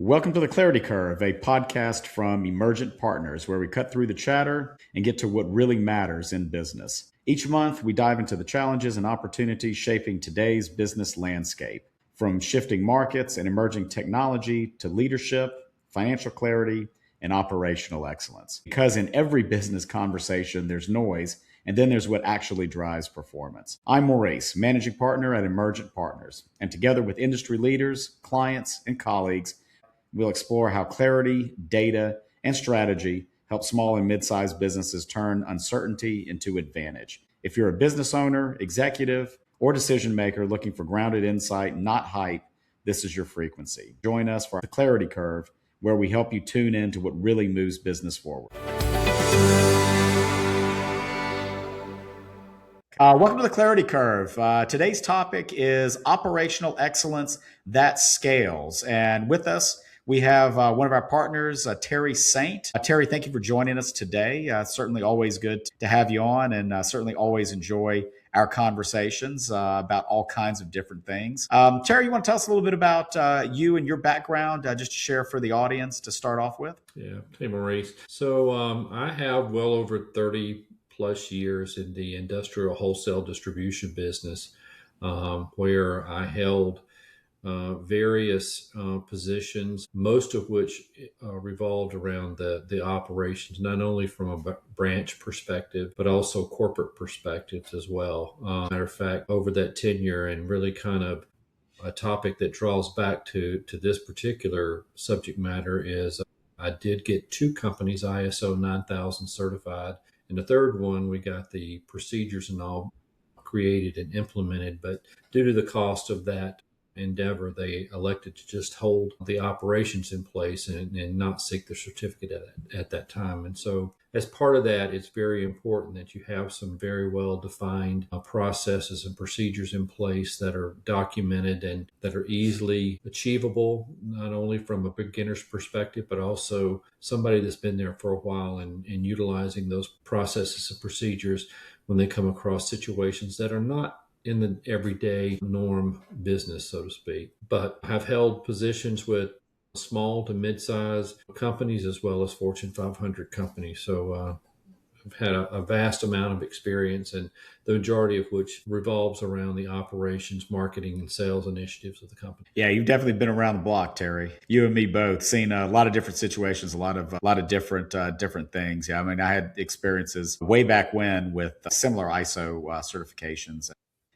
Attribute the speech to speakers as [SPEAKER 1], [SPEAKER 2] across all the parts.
[SPEAKER 1] Welcome to the Clarity Curve, a podcast from Emergent Partners, where we cut through the chatter and get to what really matters in business. Each month, we dive into the challenges and opportunities shaping today's business landscape, from shifting markets and emerging technology to leadership, financial clarity, and operational excellence. Because in every business conversation, there's noise, and then there's what actually drives performance. I'm Maurice, managing partner at Emergent Partners, and together with industry leaders, clients, and colleagues, we'll explore how clarity, data, and strategy help small and mid-sized businesses turn uncertainty into advantage. If you're a business owner, executive, or decision maker looking for grounded insight, not hype, this is your frequency. Join us for the Clarity Curve, where we help you tune in to what really moves business forward. Welcome to the Clarity Curve. Today's topic is operational excellence that scales. And with us, we have one of our partners, Terry Saint. Terry, thank you for joining us today. Certainly always good to have you on, and certainly always enjoy our conversations about all kinds of different things. Terry, you want to tell us a little bit about you and your background, just to share for the audience to start off with?
[SPEAKER 2] Yeah. Hey, Maurice. So I have well over 30 plus years in the industrial wholesale distribution business, where I held various positions, most of which revolved around the operations, not only from a branch perspective, but also corporate perspectives as well. Matter of fact, over that tenure, and really kind of a topic that draws back to this particular subject matter, is I did get 2 companies ISO 9000 certified. And the third one, we got the procedures and all created and implemented, but due to the cost of that endeavor, they elected to just hold the operations in place and not seek the certificate at that time. And so as part of that, it's very important that you have some very well defined processes and procedures in place that are documented and that are easily achievable, not only from a beginner's perspective, but also somebody that's been there for a while, and utilizing those processes and procedures when they come across situations that are not in the everyday norm business, so to speak. But I've held positions with small to mid-sized companies as well as Fortune 500 companies. So I've had a vast amount of experience, and the majority of which revolves around the operations, marketing, and sales initiatives of the company.
[SPEAKER 1] Yeah, you've definitely been around the block, Terry. You and me both, seen a lot of different situations, a lot of different things. Yeah, I mean, I had experiences way back when with similar ISO certifications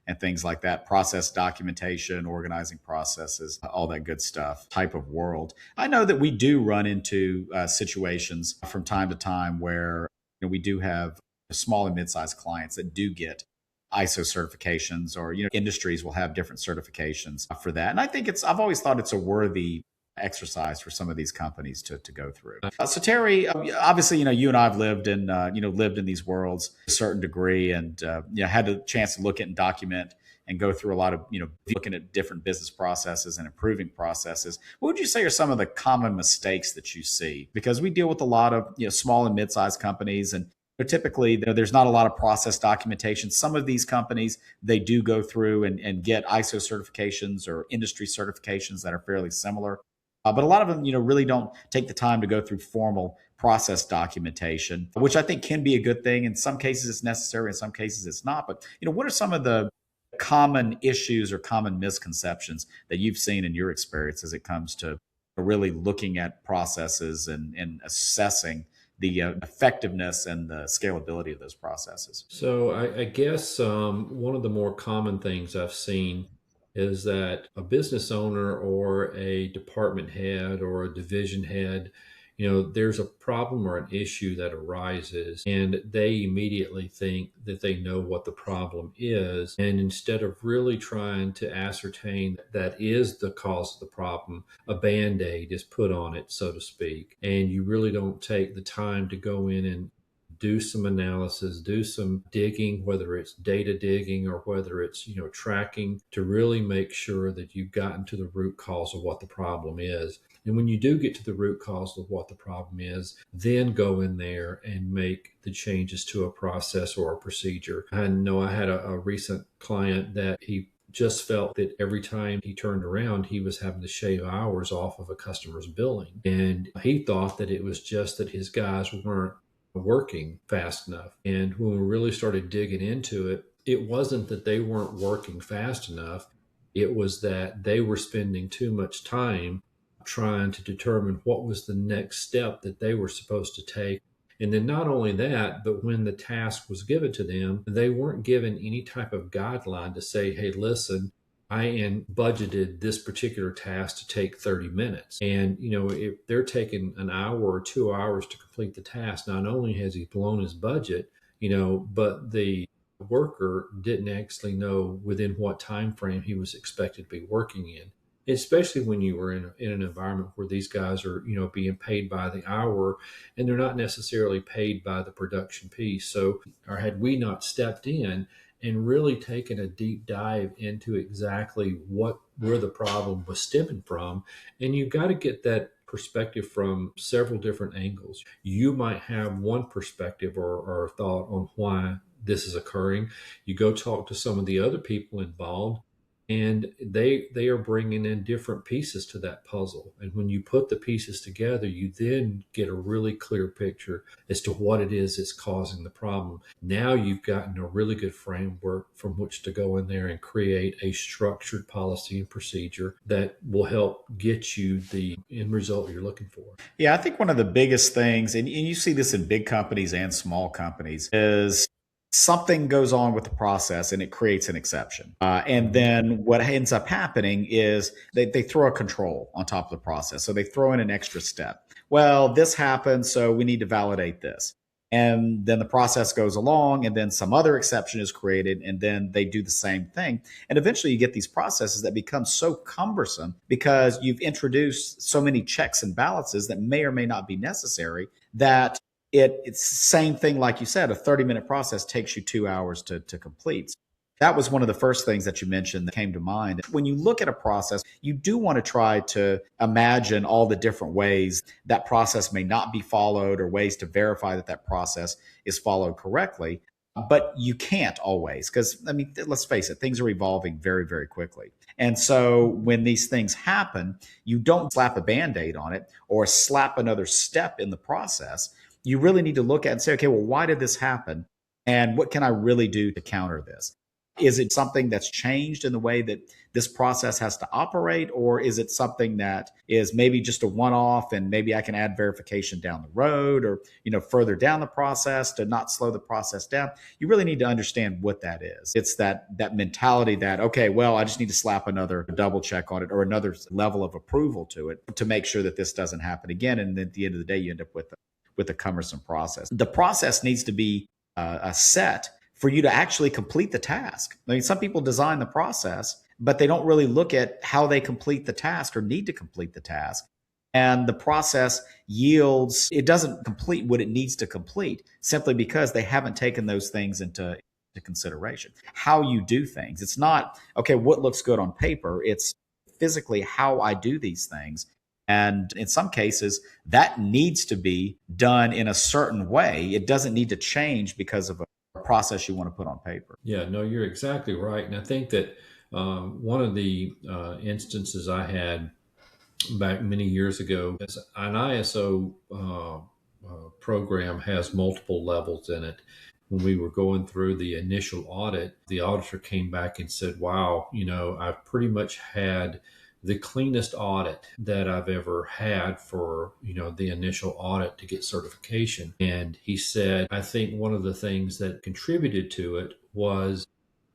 [SPEAKER 1] and things like that, process documentation, organizing processes, all that good stuff type of world. I know that we do run into situations from time to time where we do have small and mid-sized clients that do get ISO certifications, or industries will have different certifications for that. And I think I've always thought it's a worthy exercise for some of these companies to go through. So Terry, obviously, you and I have lived in these worlds to a certain degree, and had the chance to look at and document and go through a lot of looking at different business processes and improving processes. What would you say are some of the common mistakes that you see? Because we deal with a lot of small and mid-sized companies, and typically there's not a lot of process documentation. Some of these companies, they do go through and get ISO certifications or industry certifications that are fairly similar. But a lot of them, really don't take the time to go through formal process documentation, which I think can be a good thing. In some cases, it's necessary. In some cases, it's not. But, what are some of the common issues or common misconceptions that you've seen in your experience as it comes to really looking at processes and assessing the effectiveness and the scalability of those processes?
[SPEAKER 2] So I guess one of the more common things I've seen is that a business owner or a department head or a division head, there's a problem or an issue that arises, and they immediately think that they know what the problem is. And instead of really trying to ascertain that is the cause of the problem, a Band-Aid is put on it, so to speak. And you really don't take the time to go in and do some analysis, do some digging, whether it's data digging or whether it's, tracking, to really make sure that you've gotten to the root cause of what the problem is. And when you do get to the root cause of what the problem is, then go in there and make the changes to a process or a procedure. I know I had a recent client that he just felt that every time he turned around, he was having to shave hours off of a customer's billing. And he thought that it was just that his guys weren't working fast enough. And when we really started digging into it, it wasn't that they weren't working fast enough. It was that they were spending too much time trying to determine what was the next step that they were supposed to take. And then not only that, but when the task was given to them, they weren't given any type of guideline to say, hey, listen, I am budgeted this particular task to take 30 minutes. And, if they're taking an hour or 2 hours to complete the task, not only has he blown his budget, but the worker didn't actually know within what time frame he was expected to be working in, especially when you were in an environment where these guys are being paid by the hour, and they're not necessarily paid by the production piece. So, or had we not stepped in and really taken a deep dive into exactly where the problem was stemming from, and you've got to get that perspective from several different angles. You might have one perspective or thought on why this is occurring. You go talk to some of the other people involved, and they are bringing in different pieces to that puzzle. And when you put the pieces together, you then get a really clear picture as to what it is that's causing the problem. Now you've gotten a really good framework from which to go in there and create a structured policy and procedure that will help get you the end result you're looking for.
[SPEAKER 1] Yeah, I think one of the biggest things, and you see this in big companies and small companies, is something goes on with the process and it creates an exception. And
[SPEAKER 2] Mhm.
[SPEAKER 1] then what ends up happening is they throw a control on top of the process. So they throw in an extra step. Well, this happened, so we need to validate this. And then the process goes along, and then some other exception is created, and then they do the same thing. And eventually you get these processes that become so cumbersome because you've introduced so many checks and balances that may or may not be necessary, that it's the same thing. Like you said, a 30-minute process takes you 2 hours to complete. That was one of the first things that you mentioned that came to mind. When you look at a process, you do want to try to imagine all the different ways that process may not be followed, or ways to verify that that process is followed correctly. But you can't always, because, I mean, let's face it, things are evolving very, very quickly. And so when these things happen, you don't slap a band aid on it or slap another step in the process. You really need to look at and say, okay, well, why did this happen? And what can I really do to counter this? Is it something that's changed in the way that this process has to operate? Or is it something that is maybe just a one off, and maybe I can add verification down the road, or, further down the process to not slow the process down? You really need to understand what that is. It's that mentality that, okay, well, I just need to slap another double check on it, or another level of approval to it, to make sure that this doesn't happen again. And then at the end of the day, you end up with a cumbersome process. The process needs to be a set for you to actually complete the task. I mean, some people design the process, but they don't really look at how they complete the task or need to complete the task. And the process yields, it doesn't complete what it needs to complete, simply because they haven't taken those things into consideration. How you do things. It's not, okay, what looks good on paper. It's physically how I do these things. And in some cases, that needs to be done in a certain way. It doesn't need to change because of a process you want to put on paper.
[SPEAKER 2] Yeah, no, you're exactly right. And I think that one of the instances I had back many years ago is an ISO program has multiple levels in it. When we were going through the initial audit, the auditor came back and said, wow, I've pretty much had the cleanest audit that I've ever had for, the initial audit to get certification. And he said, I think one of the things that contributed to it was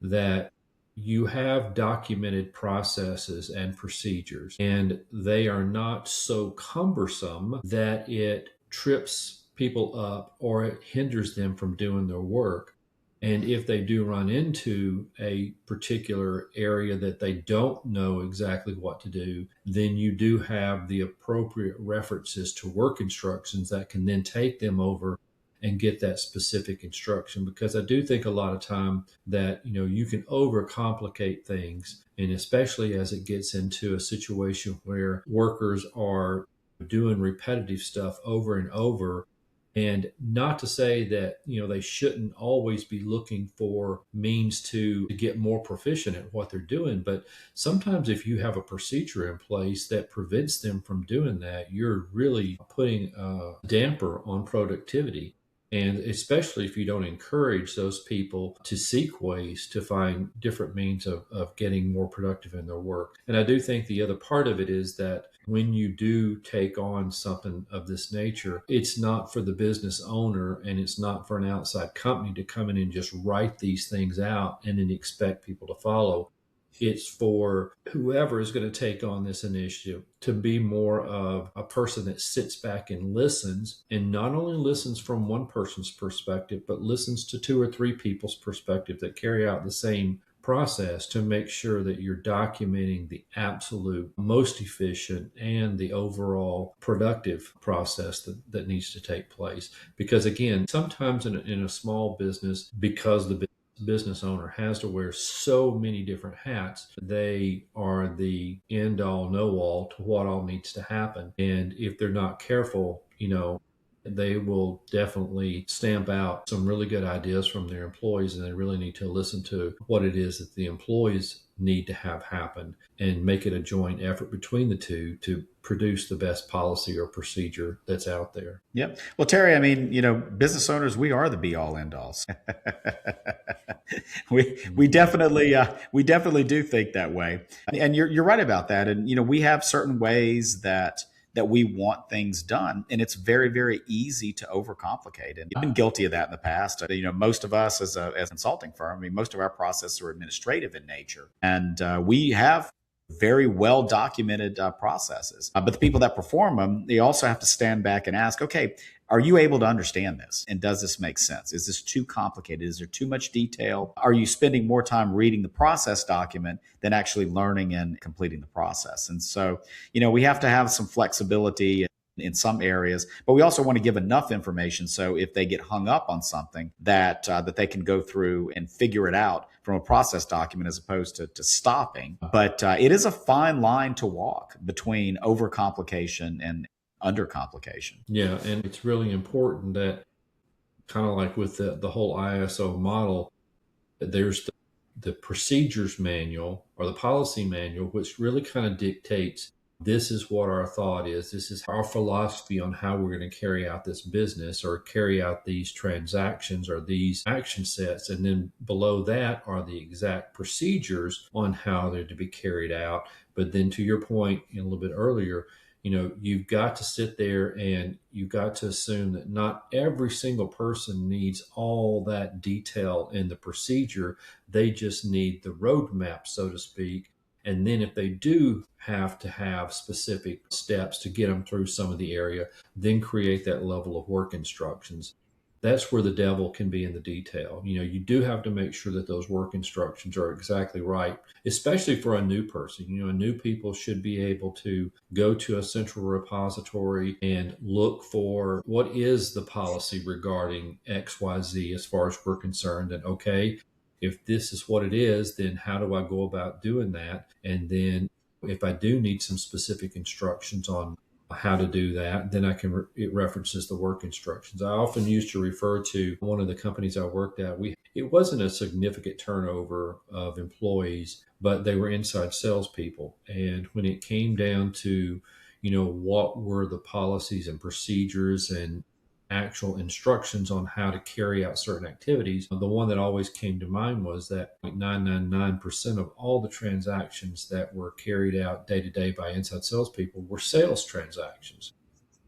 [SPEAKER 2] that you have documented processes and procedures, and they are not so cumbersome that it trips people up or it hinders them from doing their work. And if they do run into a particular area that they don't know exactly what to do, then you do have the appropriate references to work instructions that can then take them over and get that specific instruction. Because I do think a lot of time that you can overcomplicate things, and especially as it gets into a situation where workers are doing repetitive stuff over and over, And not to say that, they shouldn't always be looking for means to get more proficient at what they're doing. But sometimes if you have a procedure in place that prevents them from doing that, you're really putting a damper on productivity. And especially if you don't encourage those people to seek ways to find different means of getting more productive in their work. And I do think the other part of it is that when you do take on something of this nature, it's not for the business owner and it's not for an outside company to come in and just write these things out and then expect people to follow. It's for whoever is going to take on this initiative to be more of a person that sits back and listens, and not only listens from one person's perspective, but listens to two or three people's perspective that carry out the same process to make sure that you're documenting the absolute most efficient and the overall productive process that needs to take place. Because again, sometimes in a small business, because the business owner has to wear so many different hats, they are the end all know all to what all needs to happen. And if they're not careful, they will definitely stamp out some really good ideas from their employees, and they really need to listen to what it is that the employees need to have happen and make it a joint effort between the two to produce the best policy or procedure that's out there.
[SPEAKER 1] Yep. Well, Terry, I mean, business owners, we are the be all end alls. We definitely do think that way, and you're right about that. And we have certain ways that we want things done, and it's very, very easy to overcomplicate. And I've been guilty of that in the past. Most of us as a consulting firm, I mean, most of our processes are administrative in nature, and we have very well documented processes. But the people that perform them, they also have to stand back and ask, okay, are you able to understand this? And does this make sense? Is this too complicated? Is there too much detail? Are you spending more time reading the process document than actually learning and completing the process? And so, we have to have some flexibility in some areas, but we also want to give enough information so if they get hung up on something that they can go through and figure it out from a process document as opposed to stopping. But it is a fine line to walk between overcomplication and undercomplication.
[SPEAKER 2] Yeah, and it's really important that, kind of like with the whole ISO model, there's the procedures manual or the policy manual, which really kind of dictates this is what our thought is. This is our philosophy on how we're going to carry out this business or carry out these transactions or these action sets. And then below that are the exact procedures on how they're to be carried out. But then to your point a little bit earlier, you've got to sit there and you've got to assume that not every single person needs all that detail in the procedure. They just need the roadmap, so to speak. And then if they do have to have specific steps to get them through some of the area, then create that level of work instructions. That's where the devil can be in the detail. You do have to make sure that those work instructions are exactly right, especially for a new person. New people should be able to go to a central repository and look for what is the policy regarding XYZ as far as we're concerned. And okay, if this is what it is, then how do I go about doing that? And then if I do need some specific instructions on how to do that, then it references the work instructions. I often used to refer to one of the companies I worked at. It wasn't a significant turnover of employees, but they were inside salespeople. And when it came down to, what were the policies and procedures and actual instructions on how to carry out certain activities, the one that always came to mind was that 0.999% of all the transactions that were carried out day to day by inside salespeople were sales transactions.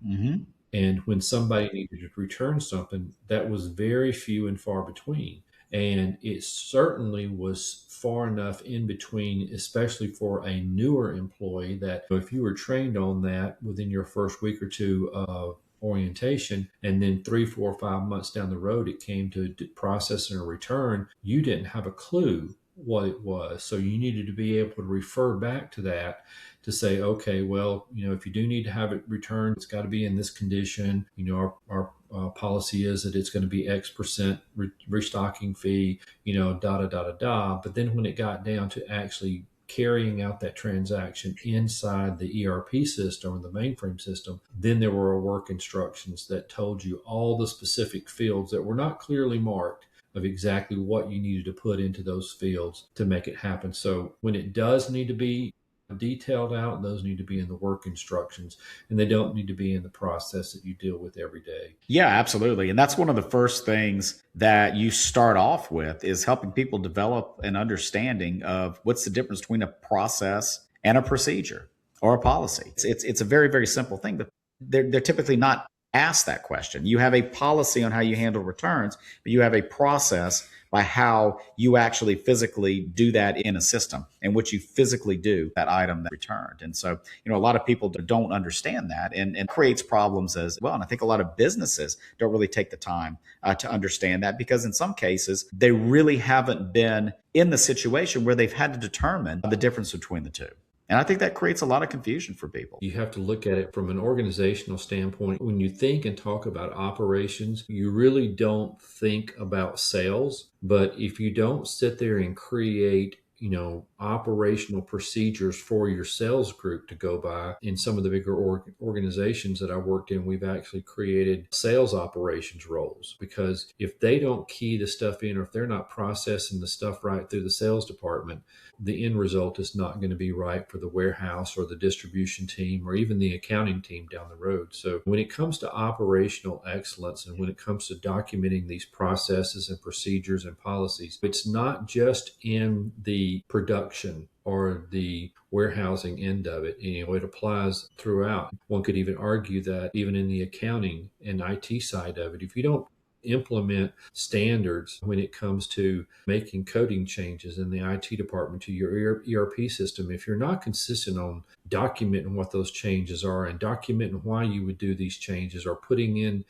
[SPEAKER 1] Mm-hmm.
[SPEAKER 2] And when somebody needed to return something, that was very few and far between. And it certainly was far enough in between, especially for a newer employee, that if you were trained on that within your first week or two of orientation, and then 3, 4, 5 months down the road, it came to processing a return, you didn't have a clue what it was. So you needed to be able to refer back to that to say, okay, well, if you do need to have it returned, it's got to be in this condition. Our policy is that it's going to be X% restocking fee, da da da da da. But then when it got down to actually carrying out that transaction inside the ERP system or the mainframe system, then there were work instructions that told you all the specific fields that were not clearly marked of exactly what you needed to put into those fields to make it happen. So when it does need to be detailed out, those need to be in the work instructions, and they don't need to be in the process that you deal with every day.
[SPEAKER 1] Yeah, absolutely. And that's one of the first things that you start off with is helping people develop an understanding of what's the difference between a process and a procedure or a policy. It's a very, very simple thing, but they're typically not asked that question. You have a policy on how you handle returns, but you have a process by how you actually physically do that in a system and what you physically do that item that returned. And so, a lot of people don't understand that and creates problems as well. And I think a lot of businesses don't really take the time to understand that because in some cases, they really haven't been in the situation where they've had to determine the difference between the two. And I think that creates a lot of confusion for people.
[SPEAKER 2] You have to look at it from an organizational standpoint. When you think and talk about operations, you really don't think about sales. But if you don't sit there and create operational procedures for your sales group to go by. In some of the bigger organizations that I worked in, we've actually created sales operations roles, because if they don't key the stuff in, or if they're not processing the stuff right through the sales department, the end result is not going to be right for the warehouse or the distribution team or even the accounting team down the road. So when it comes to operational excellence and when it comes to documenting these processes and procedures and policies, it's not just in the production or the warehousing end of it. It applies throughout. One could even argue that even in the accounting and IT side of it, if you don't implement standards when it comes to making coding changes in the IT department to your ERP system, if you're not consistent on documenting what those changes are and documenting why you would do these changes, or putting in,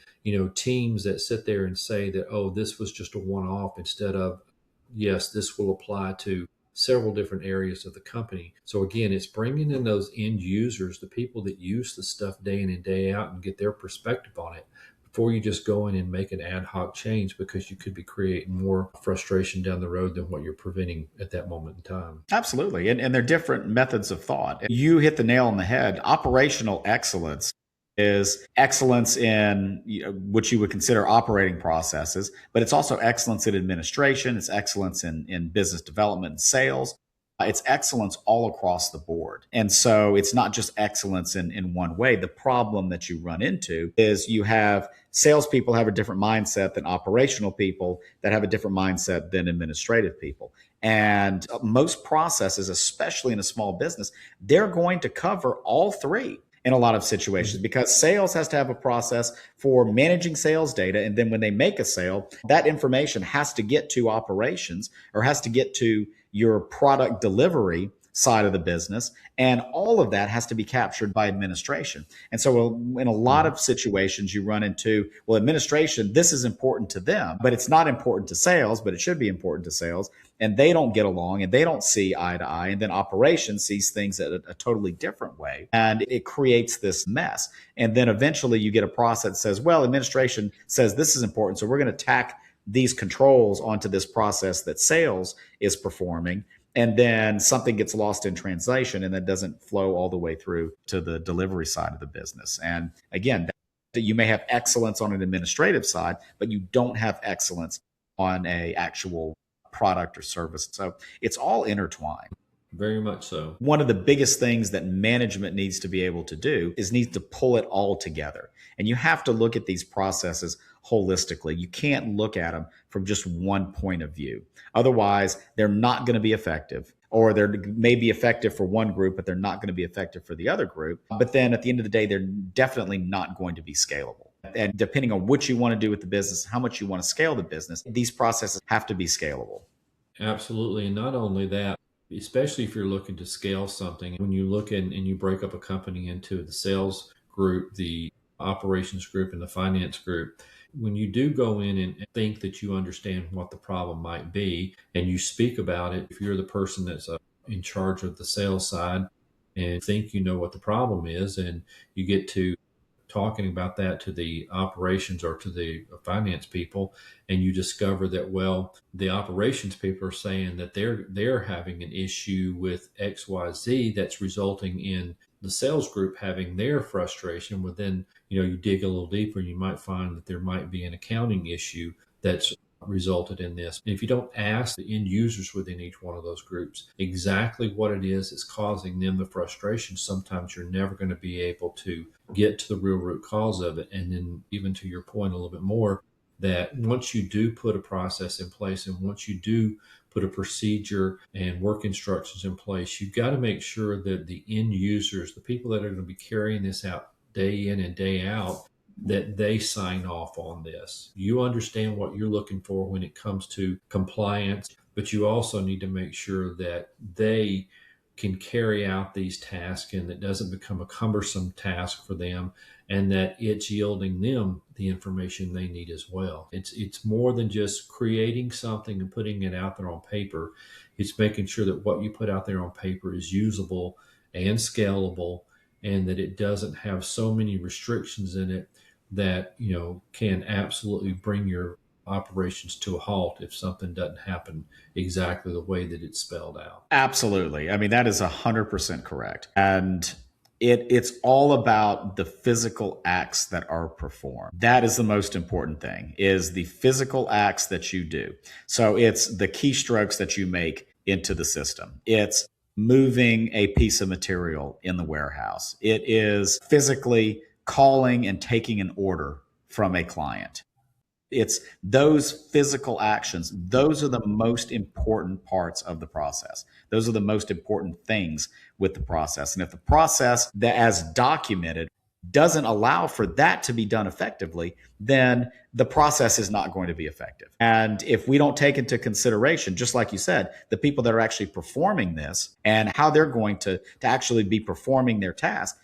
[SPEAKER 2] teams that sit there and say that, oh, this was just a one-off, instead of, yes, this will apply to several different areas of the company. So again, it's bringing in those end users, the people that use the stuff day in and day out, and get their perspective on it before you just go in and make an ad hoc change, because you could be creating more frustration down the road than what you're preventing at that moment in time.
[SPEAKER 1] Absolutely. And they're different methods of thought. You hit the nail on the head. Operational excellence is excellence in what you would consider operating processes, but it's also excellence in administration. It's excellence in business development and sales. It's excellence all across the board. And so it's not just excellence in one way. The problem that you run into is you have salespeople have a different mindset than operational people that have a different mindset than administrative people. And most processes, especially in a small business, they're going to cover all three in a lot of situations, because sales has to have a process for managing sales data. And then when they make a sale, that information has to get to operations or has to get to your product delivery side of the business. And all of that has to be captured by administration. And so in a lot of situations, you run into, well, administration, this is important to them, but it's not important to sales, but it should be important to sales. And they don't get along and they don't see eye to eye. And then operations sees things a totally different way. And it creates this mess. And then eventually you get a process that says, well, administration says this is important, so we're going to tack these controls onto this process that sales is performing. And then something gets lost in translation and that doesn't flow all the way through to the delivery side of the business. And again, you may have excellence on an administrative side, but you don't have excellence on a actual product or service. So it's all intertwined.
[SPEAKER 2] Very much so.
[SPEAKER 1] One of the biggest things that management needs to be able to do is needs to pull it all together. And you have to look at these processes holistically. You can't look at them from just one point of view. Otherwise, they're not going to be effective. Or they may be effective for one group, but they're not going to be effective for the other group. But then at the end of the day, they're definitely not going to be scalable. And depending on what you want to do with the business, how much you want to scale the business, these processes have to be scalable.
[SPEAKER 2] Absolutely. And not only that, especially if you're looking to scale something, when you look in and you break up a company into the sales group, the operations group, and the finance group, when you do go in and think that you understand what the problem might be and you speak about it, if you're the person that's in charge of the sales side and think you know what the problem is, and you get to talking about that to the operations or to the finance people, and you discover that, well, the operations people are saying that they're having an issue with XYZ that's resulting in the sales group having their frustration. Well, then, you dig a little deeper and you might find that there might be an accounting issue that's resulted in this. And if you don't ask the end users within each one of those groups exactly what it is that's causing them the frustration, sometimes you're never going to be able to get to the real root cause of it. And then, even to your point a little bit more, that once you do put a process in place and once you do put a procedure and work instructions in place, you've got to make sure that the end users, the people that are going to be carrying this out day in and day out, that they sign off on this. You understand what you're looking for when it comes to compliance, but you also need to make sure that they can carry out these tasks and it doesn't become a cumbersome task for them, and that it's yielding them the information they need as well. It's more than just creating something and putting it out there on paper. It's making sure that what you put out there on paper is usable and scalable, and that it doesn't have so many restrictions in it that can absolutely bring your operations to a halt if something doesn't happen exactly the way that it's spelled out.
[SPEAKER 1] Absolutely. I mean, that is 100% correct. And it's all about the physical acts that are performed. That is the most important thing, is the physical acts that you do. So it's the keystrokes that you make into the system. It's moving a piece of material in the warehouse. It is physically calling and taking an order from a client. It's those physical actions. Those are the most important parts of the process. Those are the most important things with the process. And if the process that as documented doesn't allow for that to be done effectively, then the process is not going to be effective. And if we don't take into consideration, just like you said, the people that are actually performing this and how they're going to actually be performing their task,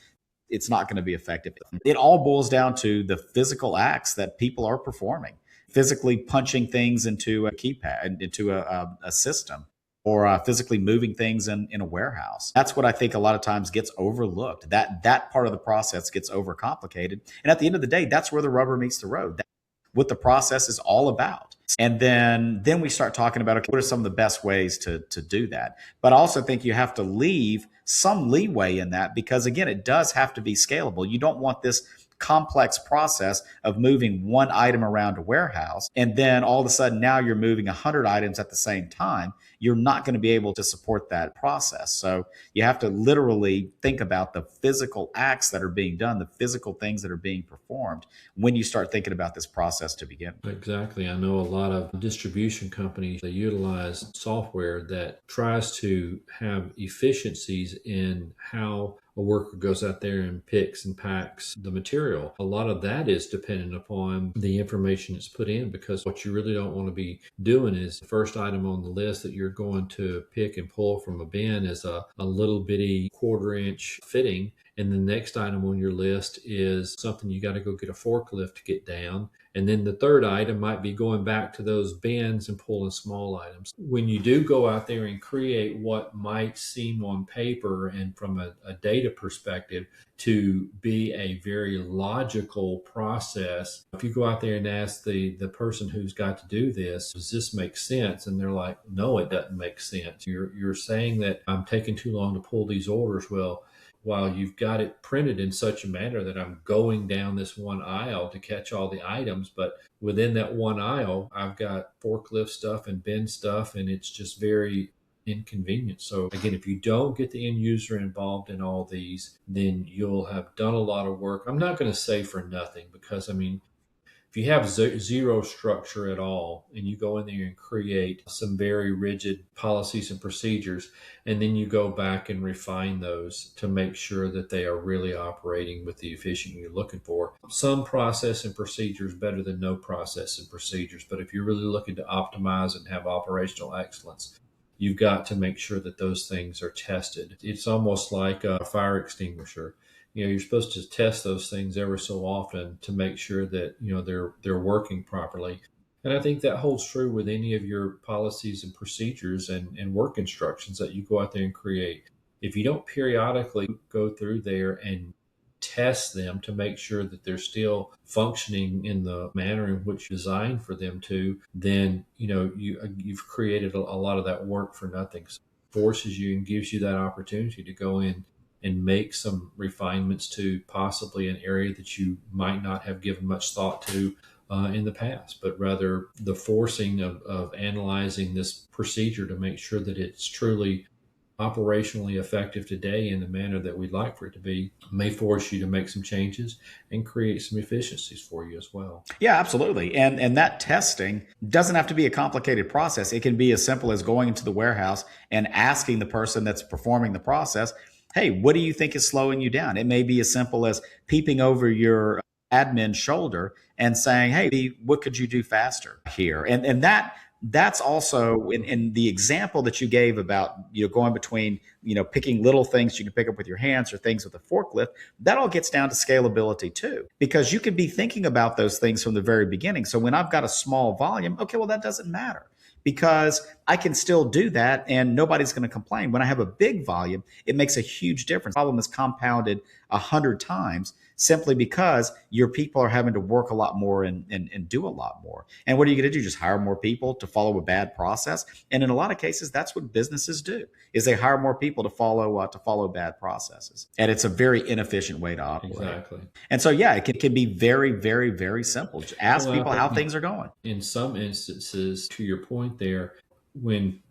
[SPEAKER 1] it's not going to be effective. It all boils down to the physical acts that people are performing, physically punching things into a keypad, into a system, or physically moving things in a warehouse. That's what I think a lot of times gets overlooked. That part of the process gets overcomplicated. And at the end of the day, that's where the rubber meets the road. That's what the process is all about. And then we start talking about, okay, what are some of the best ways to do that? But I also think you have to leave some leeway in that, because again, it does have to be scalable. You don't want this complex process of moving one item around a warehouse, and then all of a sudden now you're moving 100 items at the same time. You're not going to be able to support that process. So you have to literally think about the physical acts that are being done, the physical things that are being performed when you start thinking about this process to begin with.
[SPEAKER 2] Exactly. I know a lot of distribution companies, they utilize software that tries to have efficiencies in how a worker goes out there and picks and packs the material. A lot of that is dependent upon the information that's put in, because what you really don't want to be doing is the first item on the list that you're going to pick and pull from a bin is a little bitty 1/4-inch fitting. And the next item on your list is something you got to go get a forklift to get down. And then the third item might be going back to those bins and pulling small items. When you do go out there and create what might seem on paper and from a data perspective to be a very logical process, if you go out there and ask the person who's got to do this, does this make sense? And they're like, no, it doesn't make sense. You're saying that I'm taking too long to pull these orders. Well, while you've got it printed in such a manner that I'm going down this one aisle to catch all the items, but within that one aisle, I've got forklift stuff and bin stuff, and it's just very inconvenient. So again, if you don't get the end user involved in all these, then you'll have done a lot of work. I'm not going to say for nothing, because I mean, if you have zero structure at all and you go in there and create some very rigid policies and procedures, and then you go back and refine those to make sure that they are really operating with the efficiency you're looking for. Some process and procedures better than no process and procedures, but if you're really looking to optimize and have operational excellence, you've got to make sure that those things are tested. It's almost like a fire extinguisher. You're supposed to test those things ever so often to make sure that they're working properly. And I think that holds true with any of your policies and procedures and work instructions that you go out there and create. If you don't periodically go through there and test them to make sure that they're still functioning in the manner in which you designed for them to, then you've created a lot of that work for nothing. So it forces you and gives you that opportunity to go in and make some refinements to possibly an area that you might not have given much thought to in the past, but rather the forcing of analyzing this procedure to make sure that it's truly operationally effective today in the manner that we'd like for it to be may force you to make some changes and create some efficiencies for you as well.
[SPEAKER 1] Yeah, absolutely. And that testing doesn't have to be a complicated process. It can be as simple as going into the warehouse and asking the person that's performing the process, hey, what do you think is slowing you down? It may be as simple as peeping over your admin's shoulder and saying, hey, what could you do faster here? And that's also in the example that you gave about going between picking little things you can pick up with your hands or things with a forklift. That all gets down to scalability too, because you could be thinking about those things from the very beginning. So when I've got a small volume, okay, well, that doesn't matter because I can still do that and nobody's going to complain. When I have a big volume, it makes a huge difference. The problem is compounded 100 times simply because your people are having to work a lot more and do a lot more. And what are you going to do? Just hire more people to follow a bad process? And in a lot of cases, that's what businesses do, is they hire more people to follow bad processes. And it's a very inefficient way to operate.
[SPEAKER 2] Exactly.
[SPEAKER 1] And so, yeah, it can be very, very, very simple. Just ask people how things are going.
[SPEAKER 2] In some instances, to your point there, when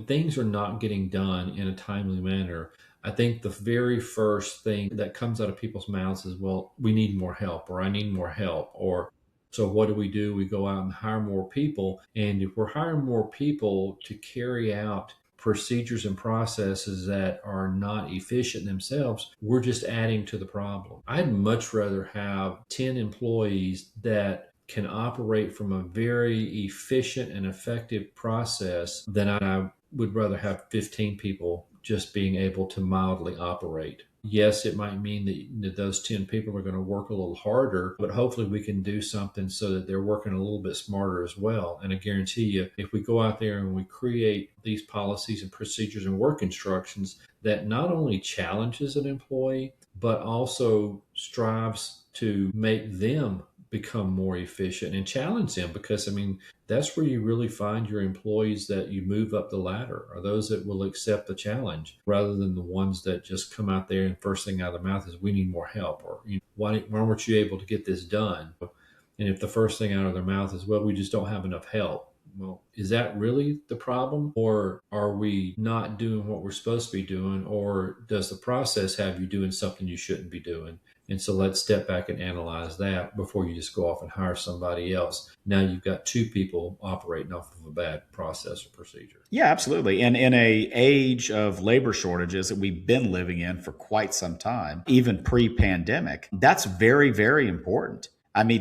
[SPEAKER 2] things are not getting done in a timely manner, I think the very first thing that comes out of people's mouths is, well, we need more help, or I need more help. Or so what do? We go out and hire more people. And if we're hiring more people to carry out procedures and processes that are not efficient themselves, we're just adding to the problem. I'd much rather have 10 employees that can operate from a very efficient and effective process than I would rather have 15 people just being able to mildly operate. Yes, it might mean that those 10 people are going to work a little harder, but hopefully we can do something so that they're working a little bit smarter as well. And I guarantee you, if we go out there and we create these policies and procedures and work instructions that not only challenges an employee, but also strives to make them become more efficient and challenge them, because that's where you really find your employees that you move up the ladder, are those that will accept the challenge rather than the ones that just come out there and first thing out of their mouth is, we need more help, or why weren't you able to get this done? And if the first thing out of their mouth is, well, we just don't have enough help, well, is that really the problem? Or are we not doing what we're supposed to be doing? Or does the process have you doing something you shouldn't be doing? And so let's step back and analyze that before you just go off and hire somebody else. Now you've got two people operating off of a bad process or procedure.
[SPEAKER 1] Yeah, absolutely. And in a age of labor shortages that we've been living in for quite some time, even pre-pandemic, that's very, very important.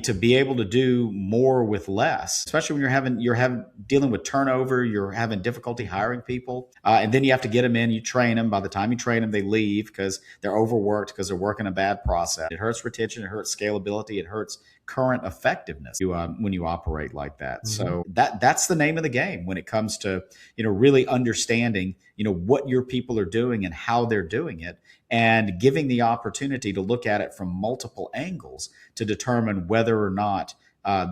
[SPEAKER 1] To be able to do more with less, especially when you're having dealing with turnover, you're having difficulty hiring people, and then you have to get them in. You train them. By the time you train them, they leave because they're overworked because they're working a bad process. It hurts retention. It hurts scalability. It hurts current effectiveness when you operate like that. Mm-hmm. So that's the name of the game when it comes to really understanding what your people are doing and how they're doing it, and giving the opportunity to look at it from multiple angles to determine whether or not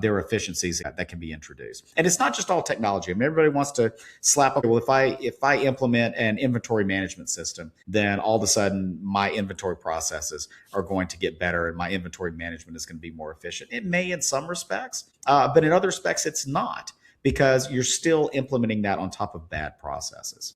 [SPEAKER 1] there are efficiencies that can be introduced. And it's not just all technology. Everybody wants to slap, okay, well, if I implement an inventory management system, then all of a sudden my inventory processes are going to get better and my inventory management is going to be more efficient. It may in some respects, but in other respects it's not, because you're still implementing that on top of bad processes.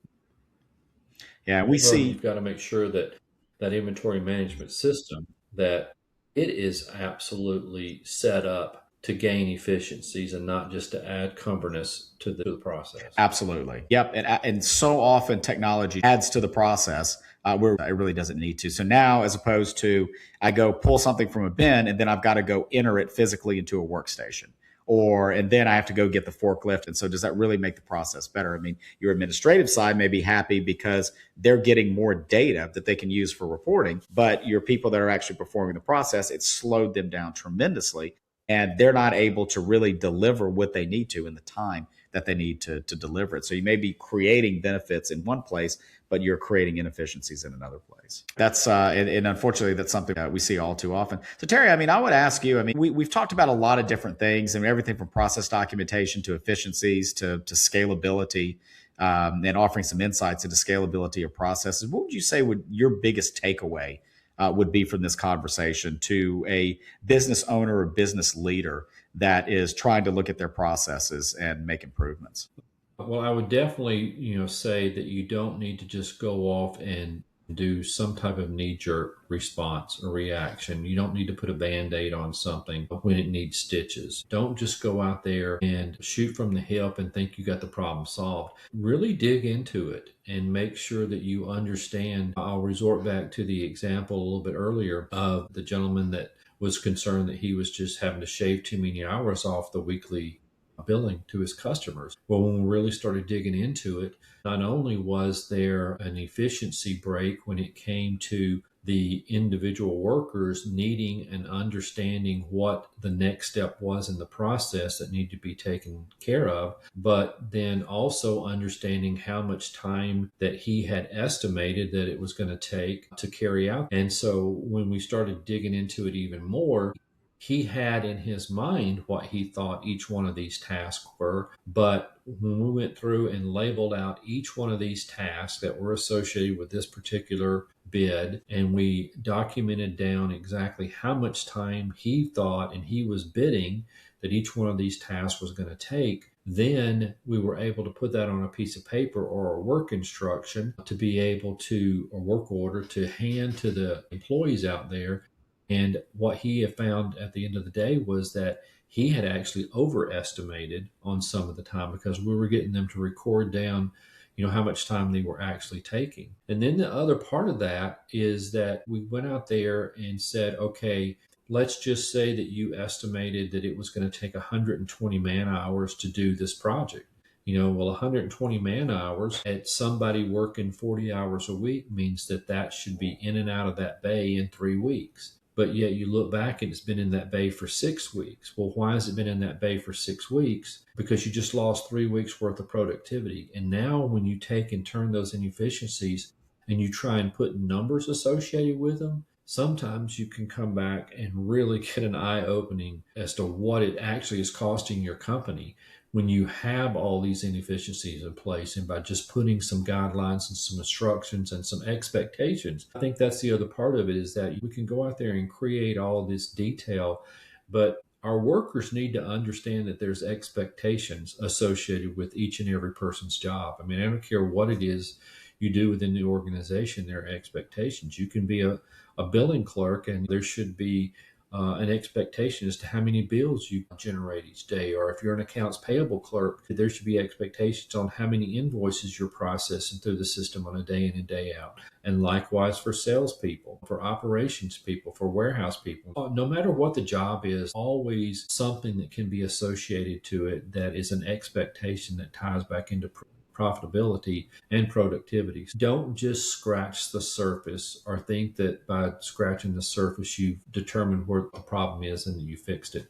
[SPEAKER 1] Yeah,
[SPEAKER 2] you've got to make sure that inventory management system, that it is absolutely set up to gain efficiencies and not just to add cumberness to the process.
[SPEAKER 1] Absolutely. Yep. And so often technology adds to the process where it really doesn't need to. So now, as opposed to I go pull something from a bin and then I've got to go enter it physically into a workstation, and then I have to go get the forklift. And so does that really make the process better? Your administrative side may be happy because they're getting more data that they can use for reporting, but your people that are actually performing the process, it's slowed them down tremendously, and they're not able to really deliver what they need to in the time that they need to deliver it. So you may be creating benefits in one place, but you're creating inefficiencies in another place. That's and unfortunately, that's something that we see all too often. So Terry, I mean, I would ask you. I mean, we've talked about a lot of different things, and everything from process documentation to efficiencies to scalability, and offering some insights into scalability of processes. What would you say would your biggest takeaway would be from this conversation to a business owner or business leader that is trying to look at their processes and make improvements?
[SPEAKER 2] Well, I would definitely, say that you don't need to just go off and do some type of knee-jerk response or reaction. You don't need to put a band-aid on something when it needs stitches. Don't just go out there and shoot from the hip and think you got the problem solved. Really dig into it and make sure that you understand. I'll resort back to the example a little bit earlier of the gentleman that was concerned that he was just having to shave too many hours off the weekly billing to his customers. Well, when we really started digging into it, not only was there an efficiency break when it came to the individual workers needing and understanding what the next step was in the process that needed to be taken care of, but then also understanding how much time that he had estimated that it was going to take to carry out. And so when we started digging into it even more, he had in his mind what he thought each one of these tasks were. But when we went through and labeled out each one of these tasks that were associated with this particular bid, and we documented down exactly how much time he thought and he was bidding that each one of these tasks was going to take, then we were able to put that on a piece of paper or a work instruction to be able to, a work order to hand to the employees out there. And what he had found at the end of the day was that he had actually overestimated on some of the time because we were getting them to record down, how much time they were actually taking. And then the other part of that is that we went out there and said, okay, let's just say that you estimated that it was going to take 120 man hours to do this project. 120 man hours at somebody working 40 hours a week means that should be in and out of that bay in 3 weeks. But yet you look back and it's been in that bay for 6 weeks. Well, why has it been in that bay for 6 weeks? Because you just lost 3 weeks worth of productivity. And now when you take and turn those inefficiencies and you try and put numbers associated with them, sometimes you can come back and really get an eye opening as to what it actually is costing your company when you have all these inefficiencies in place. And by just putting some guidelines and some instructions and some expectations, I think that's the other part of it, is that we can go out there and create all this detail, but our workers need to understand that there's expectations associated with each and every person's job. I mean, I don't care what it is you do within the organization, there are expectations. You can be a billing clerk and there should be an expectation as to how many bills you generate each day. Or if you're an accounts payable clerk, there should be expectations on how many invoices you're processing through the system on a day in and day out. And likewise for salespeople, for operations people, for warehouse people. No matter what the job is, always something that can be associated to it that is an expectation that ties back into profitability and productivity. Don't just scratch the surface or think that by scratching the surface you've determined where the problem is and that you fixed it.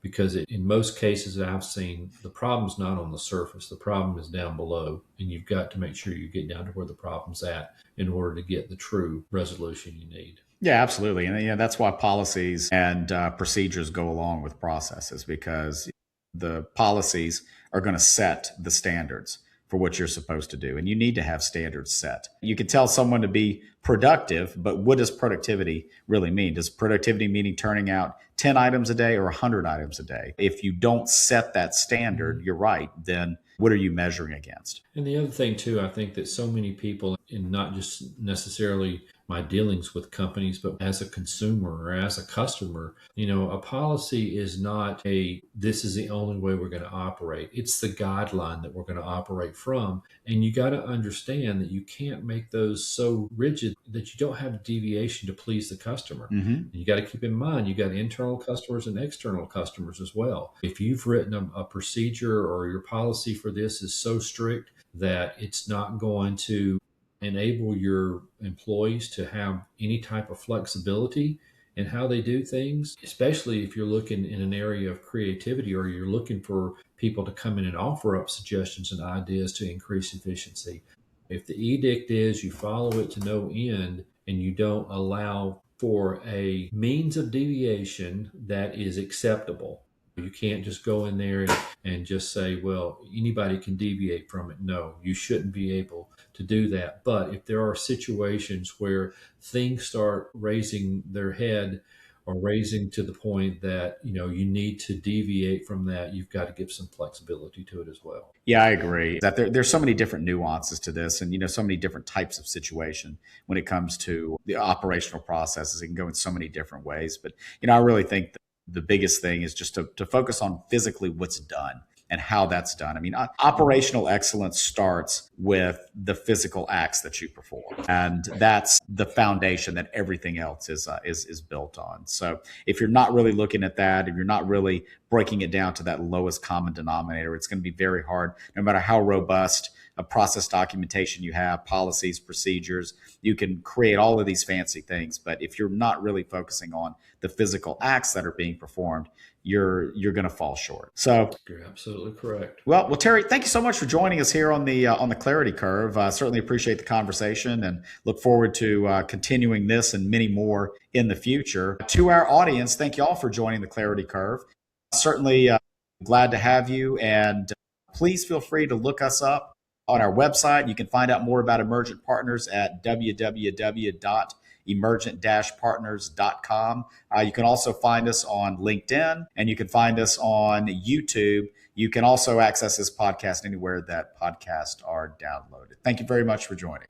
[SPEAKER 2] Because in most cases that I've seen, the problem's not on the surface. The problem is down below, and you've got to make sure you get down to where the problem's at in order to get the true resolution you need.
[SPEAKER 1] Yeah, absolutely. And that's why policies and procedures go along with processes, because the policies are going to set the standards for what you're supposed to do. And you need to have standards set. You can tell someone to be productive, but what does productivity really mean? Does productivity meaning turning out 10 items a day or 100 items a day? If you don't set that standard, you're right, then what are you measuring against?
[SPEAKER 2] And the other thing too, I think that so many people, and not just necessarily my dealings with companies, but as a consumer or as a customer, a policy is not this is the only way we're going to operate. It's the guideline that we're going to operate from. And you got to understand that you can't make those so rigid that you don't have a deviation to please the customer.
[SPEAKER 1] Mm-hmm.
[SPEAKER 2] You got to keep in mind, you got internal customers and external customers as well. If you've written a procedure or your policy for this is so strict that it's not going to enable your employees to have any type of flexibility and how they do things, especially if you're looking in an area of creativity or you're looking for people to come in and offer up suggestions and ideas to increase efficiency. If the edict is you follow it to no end and you don't allow for a means of deviation that is acceptable, you can't just go in there and just say, well, anybody can deviate from it. No, you shouldn't be able to do that. But if there are situations where things start raising their head or raising to the point that you need to deviate from that, you've got to give some flexibility to it as well.
[SPEAKER 1] Yeah, I agree that there's so many different nuances to this, and so many different types of situation when it comes to the operational processes. It can go in so many different ways, but I really think the biggest thing is just to focus on physically what's done and how that's done. I mean, operational excellence starts with the physical acts that you perform, and that's the foundation that everything else is built on. So, if you're not really looking at that, if you're not really breaking it down to that lowest common denominator, it's going to be very hard, no matter how robust a process documentation you have, policies, procedures. You can create all of these fancy things, but if you're not really focusing on the physical acts that are being performed, you're going to fall short. So
[SPEAKER 2] you're absolutely correct.
[SPEAKER 1] Well, Terry, thank you so much for joining us here on the Clarity Curve. Certainly appreciate the conversation and look forward to continuing this and many more in the future. To our audience, thank you all for joining the Clarity Curve. Certainly glad to have you, and please feel free to look us up on our website. You can find out more about Emergent Partners at www.emergent-partners.com. You can also find us on LinkedIn, and you can find us on YouTube. You can also access this podcast anywhere that podcasts are downloaded. Thank you very much for joining.